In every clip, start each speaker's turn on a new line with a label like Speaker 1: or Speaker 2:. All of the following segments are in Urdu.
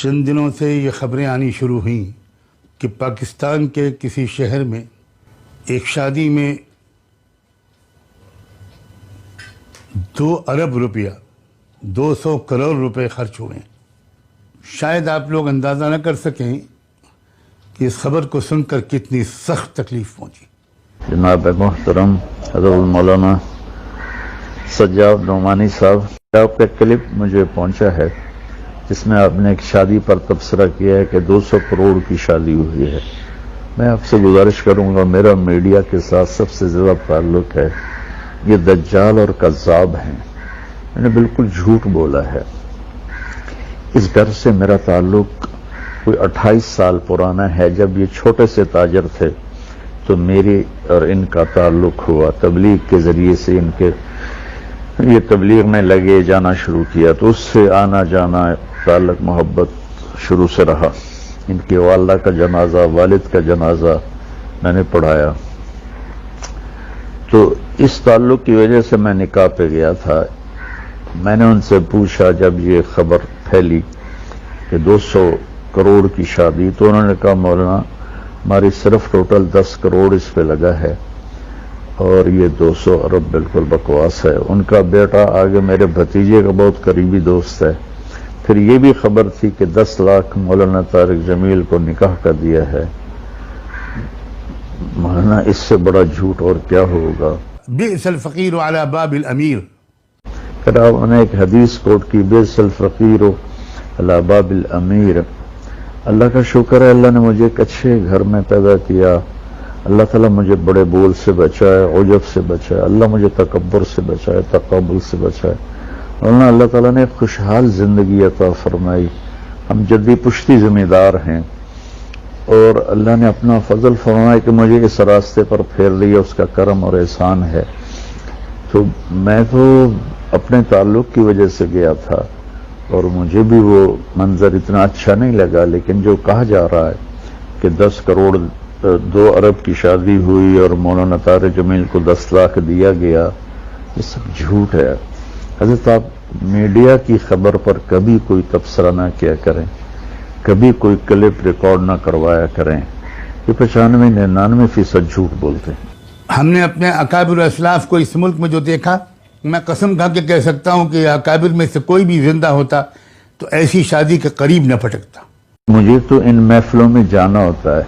Speaker 1: چند دنوں سے یہ خبریں آنی شروع ہوئیں کہ پاکستان کے کسی شہر میں ایک شادی میں 2 ارب روپیہ 200 کروڑ روپے خرچ ہوئے ہیں۔ شاید آپ لوگ اندازہ نہ کر سکیں کہ اس خبر کو سن کر کتنی سخت تکلیف پہنچی۔
Speaker 2: جناب محترم حضرت مولانا سجاد نعمانی صاحب، آپ کا کلپ مجھے پہنچا ہے جس میں آپ نے ایک شادی پر تبصرہ کیا ہے کہ 200 کروڑ کی شادی ہوئی ہے۔ میں آپ سے گزارش کروں گا، میرا میڈیا کے ساتھ سب سے زیادہ تعلق ہے، یہ دجال اور کذاب ہیں، میں نے بالکل جھوٹ بولا ہے۔ اس گھر سے میرا تعلق کوئی 28 سال پرانا ہے۔ جب یہ چھوٹے سے تاجر تھے تو میری اور ان کا تعلق ہوا، تبلیغ کے ذریعے سے یہ تبلیغ میں لگے جانا شروع کیا، تو اس سے آنا جانا تعلق محبت شروع سے رہا۔ ان کی والدہ کا جنازہ، والد کا جنازہ میں نے پڑھایا، تو اس تعلق کی وجہ سے میں نکاح پہ گیا تھا۔ میں نے ان سے پوچھا جب یہ خبر پھیلی کہ 200 کروڑ کی شادی، تو انہوں نے کہا مولانا ہماری صرف ٹوٹل 10 کروڑ اس پہ لگا ہے اور یہ 200 ارب بالکل بکواس ہے۔ ان کا بیٹا آگے میرے بھتیجے کا بہت قریبی دوست ہے۔ پھر یہ بھی خبر تھی کہ 10 لاکھ مولانا طارق جمیل کو نکاح کر دیا ہے۔ مولانا اس سے بڑا جھوٹ اور کیا ہوگا؟
Speaker 1: بئس الفقیر علی باب الامیر۔
Speaker 2: پھر آپ نے ایک حدیث کوٹ کی، بئس الفقیر علی باب الامیر۔ اللہ کا شکر ہے، اللہ نے مجھے ایک اچھے گھر میں پیدا کیا۔ اللہ تعالیٰ مجھے بڑے بول سے بچائے، عجب سے بچائے، اللہ مجھے تکبر سے بچائے، تقابل سے بچائے، اور اللہ تعالیٰ نے خوشحال زندگی عطا فرمائی۔ ہم جدی پشتی ذمہ دار ہیں، اور اللہ نے اپنا فضل فرمایا کہ مجھے اس راستے پر پھیر لیا، اس کا کرم اور احسان ہے۔ تو میں تو اپنے تعلق کی وجہ سے گیا تھا، اور مجھے بھی وہ منظر اتنا اچھا نہیں لگا، لیکن جو کہا جا رہا ہے کہ 10 کروڑ 2 ارب کی شادی ہوئی اور مولانا طارق جمیل کو 10 لاکھ دیا گیا، یہ سب جھوٹ ہے۔ حضرت آپ میڈیا کی خبر پر کبھی کوئی تبصرہ نہ کیا کریں، کبھی کوئی کلپ ریکارڈ نہ کروایا کریں، یہ 95-99% جھوٹ بولتے ہیں۔
Speaker 1: ہم نے اپنے اکابر اسلاف کو اس ملک میں جو دیکھا، میں قسم کھا کے کہہ سکتا ہوں کہ اکابر میں سے کوئی بھی زندہ ہوتا تو ایسی شادی کے قریب نہ پھٹکتا۔
Speaker 2: مجھے تو ان محفلوں میں جانا ہوتا ہے،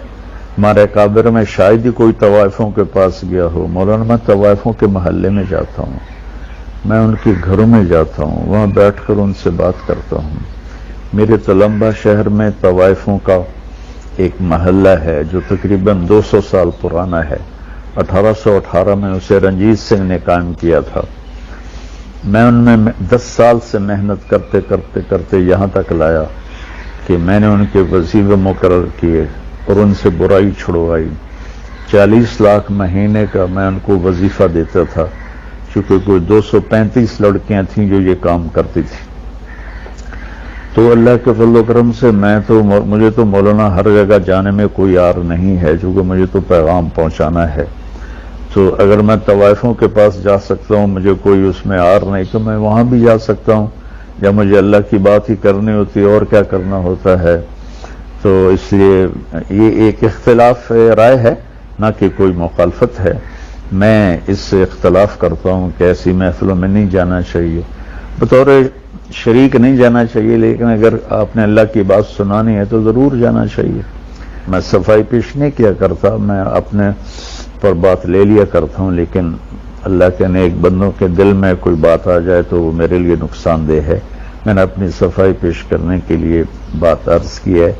Speaker 2: ہمارے اکابر میں شاید ہی کوئی طوائفوں کے پاس گیا ہو۔ مولانا میں طوائفوں کے محلے میں جاتا ہوں، میں ان کے گھروں میں جاتا ہوں، وہاں بیٹھ کر ان سے بات کرتا ہوں۔ میرے تلمبہ شہر میں طوائفوں کا ایک محلہ ہے جو تقریباً 200 سال پرانا ہے۔ 1818 میں اسے رنجیت سنگھ نے قائم کیا تھا۔ میں ان میں 10 سال سے محنت کرتے کرتے کرتے یہاں تک لایا کہ میں نے ان کے وظیفے مقرر کیے اور ان سے برائی چھڑوائی۔ 40 لاکھ مہینے کا میں ان کو وظیفہ دیتا تھا، چونکہ کوئی 235 لڑکیاں تھیں جو یہ کام کرتی تھیں۔ تو اللہ کے فضل و کرم سے مجھے تو مولانا ہر جگہ جانے میں کوئی عار نہیں ہے، چونکہ مجھے تو پیغام پہنچانا ہے۔ تو اگر میں طوائفوں کے پاس جا سکتا ہوں، مجھے کوئی اس میں عار نہیں، تو میں وہاں بھی جا سکتا ہوں، یا مجھے اللہ کی بات ہی کرنی ہوتی ہے اور کیا کرنا ہوتا ہے۔ تو اس لیے یہ ایک اختلاف رائے ہے، نہ کہ کوئی مخالفت ہے۔ میں اس سے اختلاف کرتا ہوں کہ ایسی محفلوں میں نہیں جانا چاہیے، بطور شریک نہیں جانا چاہیے، لیکن اگر آپ نے اللہ کی بات سنانی ہے تو ضرور جانا چاہیے۔ میں صفائی پیش نہیں کیا کرتا، میں اپنے پر بات لے لیا کرتا ہوں، لیکن اللہ کے نیک بندوں کے دل میں کوئی بات آ جائے تو وہ میرے لیے نقصان دہ ہے۔ میں نے اپنی صفائی پیش کرنے کے لیے بات عرض کی ہے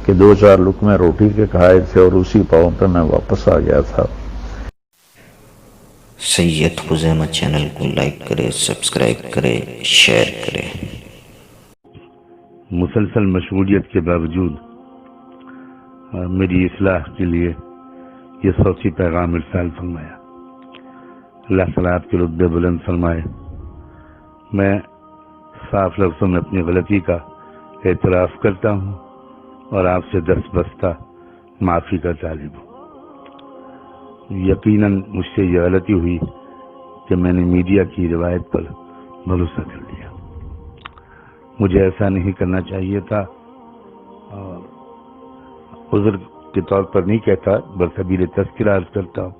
Speaker 2: کہ 2-4 لقمے روٹی کے کھائے تھے اور اسی پاؤں پہ میں واپس آ گیا تھا۔
Speaker 3: سید خزیمہ چینل کو لائک کرے، سبسکرائب کرے، شیئر کرے۔
Speaker 1: مسلسل مشغولیت کے باوجود میری اصلاح کے لیے یہ صوتی پیغام ارسال فرمایا۔ اللہ تعالیٰ آپ کے رتبے بلند فرمائے۔ میں صاف لفظوں میں اپنی غلطی کا اعتراف کرتا ہوں اور آپ سے دستبستہ معافی کا طالب ہوں۔ یقیناً مجھ سے یہ غلطی ہوئی کہ میں نے میڈیا کی روایت پر بھروسہ کر لیا۔ مجھے ایسا نہیں کرنا چاہیے تھا، اور عذر کے طور پر نہیں کہتا، بلسبیل تذکرہ عرض کرتا ہوں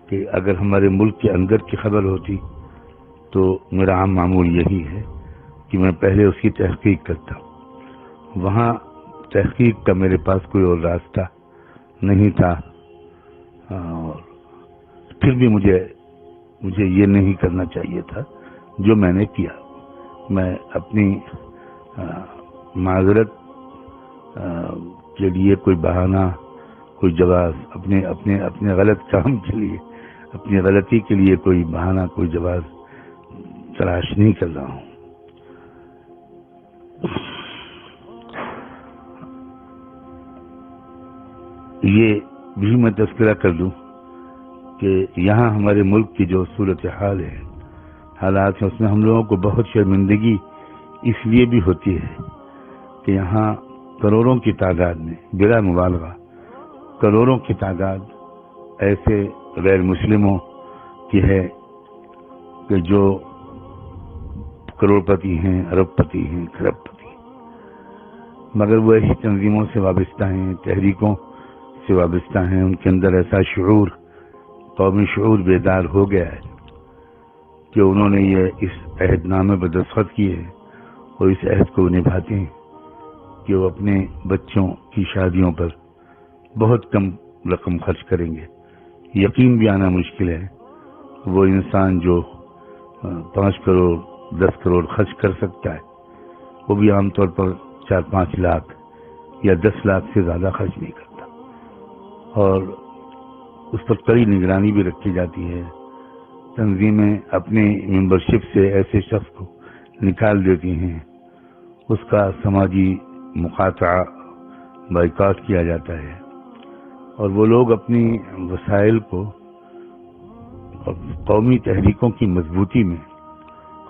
Speaker 1: کہ اگر ہمارے ملک کے اندر کی خبر ہوتی تو میرا عام معمول یہی ہے کہ میں پہلے اس کی تحقیق کرتا ہوں۔ وہاں تحقیق کا میرے پاس کوئی اور راستہ نہیں تھا، اور پھر بھی مجھے یہ نہیں کرنا چاہیے تھا جو میں نے کیا۔ میں اپنی معذرت کے لیے کوئی بہانہ، کوئی جواز، اپنے غلط کام کے لیے، اپنی غلطی کے لیے کوئی بہانہ، کوئی جواز تلاش نہیں کر رہا ہوں۔ یہ بھی میں تذکرہ کر دوں کہ یہاں ہمارے ملک کی جو صورتحال ہے، حالات ہیں، اس میں ہم لوگوں کو بہت شرمندگی اس لیے بھی ہوتی ہے کہ یہاں کروڑوں کی تعداد میں، بلا مبالغہ کروڑوں کی تعداد ایسے غیر مسلموں کی ہے کہ جو کروڑ پتی ہیں، ارب پتی ہیں، کھرب پتی ہیں، مگر وہ ایسی تنظیموں سے وابستہ ہیں، تحریکوں سے وابستہ ہیں، ان کے اندر ایسا شعور، قومی شعور بیدار ہو گیا ہے کہ انہوں نے یہ اس عہد نامے پر دستخط کیے ہیں اور اس عہد کو نبھاتے ہیں کہ وہ اپنے بچوں کی شادیوں پر بہت کم رقم خرچ کریں گے۔ یقین بھی آنا مشکل ہے وہ انسان جو 5 کروڑ 10 کروڑ خرچ کر سکتا ہے، وہ بھی عام طور پر 4-5 لاکھ یا 10 لاکھ سے زیادہ خرچ نہیں کرتا، اور اس پر کڑی نگرانی بھی رکھی جاتی ہے۔ تنظیمیں اپنی ممبرشپ سے ایسے شخص کو نکال دیتی ہیں، اس کا سماجی مقاطعہ، بائیکاٹ کیا جاتا ہے، اور وہ لوگ اپنی وسائل کو قومی تحریکوں کی مضبوطی میں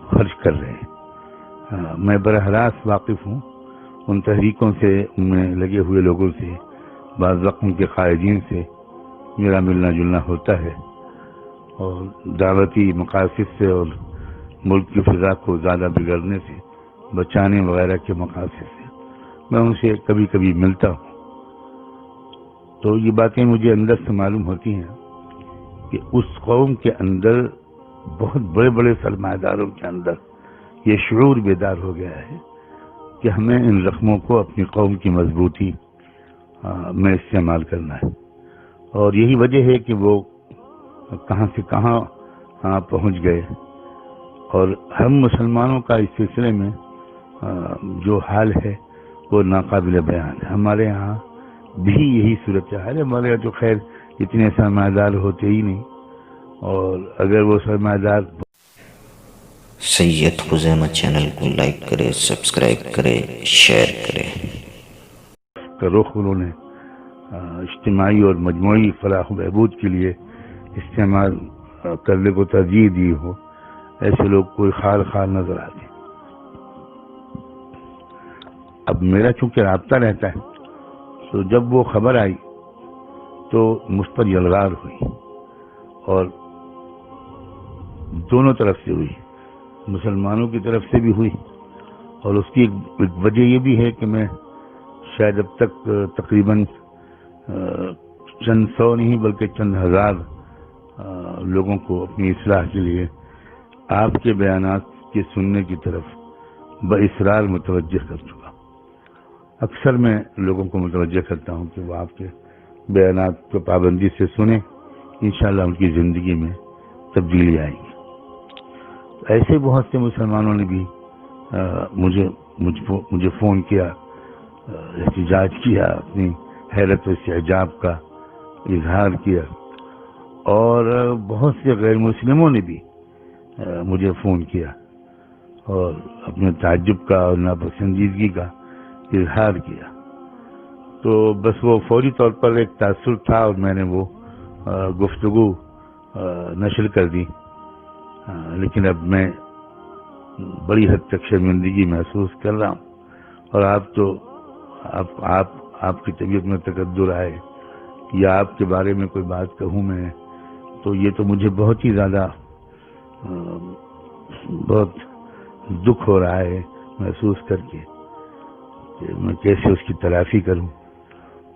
Speaker 1: خرچ کر رہے ہیں۔ میں براہ راست واقف ہوں ان تحریکوں سے، ان میں لگے ہوئے لوگوں سے، بعض وقت ان کے قائدین سے میرا ملنا جلنا ہوتا ہے، اور دعوتی مقاصد سے اور ملک کی فضا کو زیادہ بگڑنے سے بچانے وغیرہ کے مقاصد سے میں ان سے کبھی کبھی ملتا ہوں۔ تو یہ باتیں مجھے اندر سے معلوم ہوتی ہیں کہ اس قوم کے اندر، بہت بڑے بڑے سرمایہ داروں کے اندر یہ شعور بیدار ہو گیا ہے کہ ہمیں ان رقموں کو اپنی قوم کی مضبوطی میں استعمال کرنا ہے، اور یہی وجہ ہے کہ وہ کہاں سے کہاں پہنچ گئے، اور ہم مسلمانوں کا اس سلسلے میں جو حال ہے وہ ناقابل بیان ہے۔ ہمارے یہاں بھی یہی صورتحال ہے۔ ہمارے یہاں تو خیر اتنے سرمایہ دار ہوتے ہی نہیں، اور اگر وہ سرمایہ دار
Speaker 3: سید خزیمہ چینل کو لائک کرے، سبسکرائب کرے، شیئر کرے۔
Speaker 1: کا رخ انہوں نے اجتماعی اور مجموعی فلاح و بہبود کے لیے استعمال کرنے کو ترجیح دی ہو، ایسے لوگ کوئی خال نظر آتے ہیں۔ اب میرا چونکہ رابطہ رہتا ہے، تو جب وہ خبر آئی تو مجھ پر یلغار ہوئی، اور دونوں طرف سے ہوئی، مسلمانوں کی طرف سے بھی ہوئی، اور اس کی ایک وجہ یہ بھی ہے کہ میں شاید اب تک تقریباً چند سو نہیں بلکہ چند ہزار لوگوں کو اپنی اصلاح کے لیے آپ کے بیانات کے سننے کی طرف باصرار متوجہ کر چکا۔ اکثر میں لوگوں کو متوجہ کرتا ہوں کہ وہ آپ کے بیانات کو پابندی سے سنیں، انشاءاللہ ان کی زندگی میں تبدیلی آئے گی۔ ایسے بہت سے مسلمانوں نے بھی مجھے فون کیا، احتجاج کیا، اپنی حیرت و استعجاب کا اظہار کیا، اور بہت سے غیر مسلموں نے بھی مجھے فون کیا اور اپنے تعجب کا اور ناپسندیدگی کا اظہار کیا۔ تو بس وہ فوری طور پر ایک تاثر تھا، اور میں نے وہ گفتگو نشر کر دی، لیکن اب میں بڑی حد تک شرمندگی محسوس کر رہا ہوں، اور آپ کی طبیعت میں تقدر آئے یا آپ کے بارے میں کوئی بات کہوں میں، تو یہ تو مجھے بہت ہی زیادہ بہت دکھ ہو رہا ہے محسوس کر کے۔ کہ میں کیسے اس کی تلافی کروں.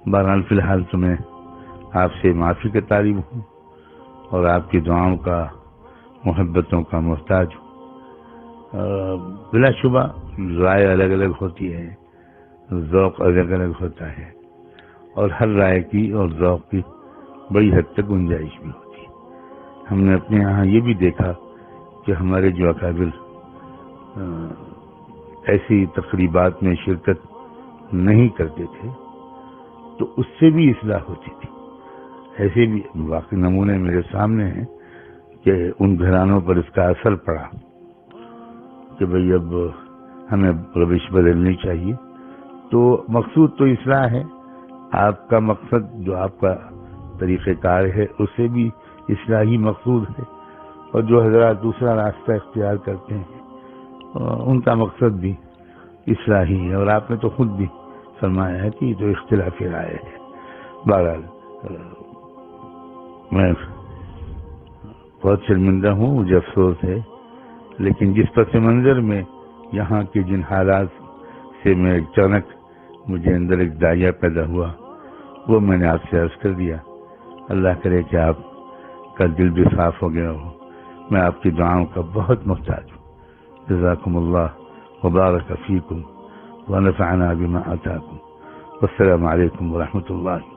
Speaker 1: بہرحال فی الحال تو میں آپ سے معافی کا طالب ہوں اور آپ کی دعاؤں کا، محبتوں کا محتاج ہوں. بلا شبہ رائے الگ الگ ہوتی ہے، ذوق الگ الگ ہوتا ہے، اور ہر رائے کی اور ذوق کی بڑی حد تک گنجائش بھی ہوتی ہے. ہم نے اپنے یہاں یہ بھی دیکھا کہ ہمارے جو اکابر ایسی تقریبات میں شرکت نہیں کرتے تھے تو اس سے بھی اصلاح ہوتی تھی. ایسے بھی واقعی نمونے میرے سامنے ہیں کہ ان گھرانوں پر اس کا اثر پڑا کہ بھئی اب ہمیں روش بدلنی چاہیے. تو مقصود تو اصلاح ہے. آپ کا مقصد جو آپ کا طریقہ کار ہے اس سے بھی اصلاحی مقصود ہے، اور جو حضرات دوسرا راستہ اختیار کرتے ہیں ان کا مقصد بھی اصلاحی ہے. اور آپ نے تو خود بھی فرمایا ہے کہ یہ تو اختلافی رائے ہے. بہرحال میں بہت شرمندہ ہوں، مجھے افسوس ہے، لیکن جس پس منظر میں یہاں کے جن حالات سے میں اچانک مجھے اندر ایک داعیہ پیدا ہوا وہ میں نے آپ سے عرض کر دیا. اللہ کرے کہ آپ کا دل بھی صاف ہو گیا ہو. میں آپ کی دعاؤں کا بہت محتاج ہوں. جزاکم اللہ وبارک فیکم ونفعنا بما آتاکم. والسلام علیکم ورحمۃ اللہ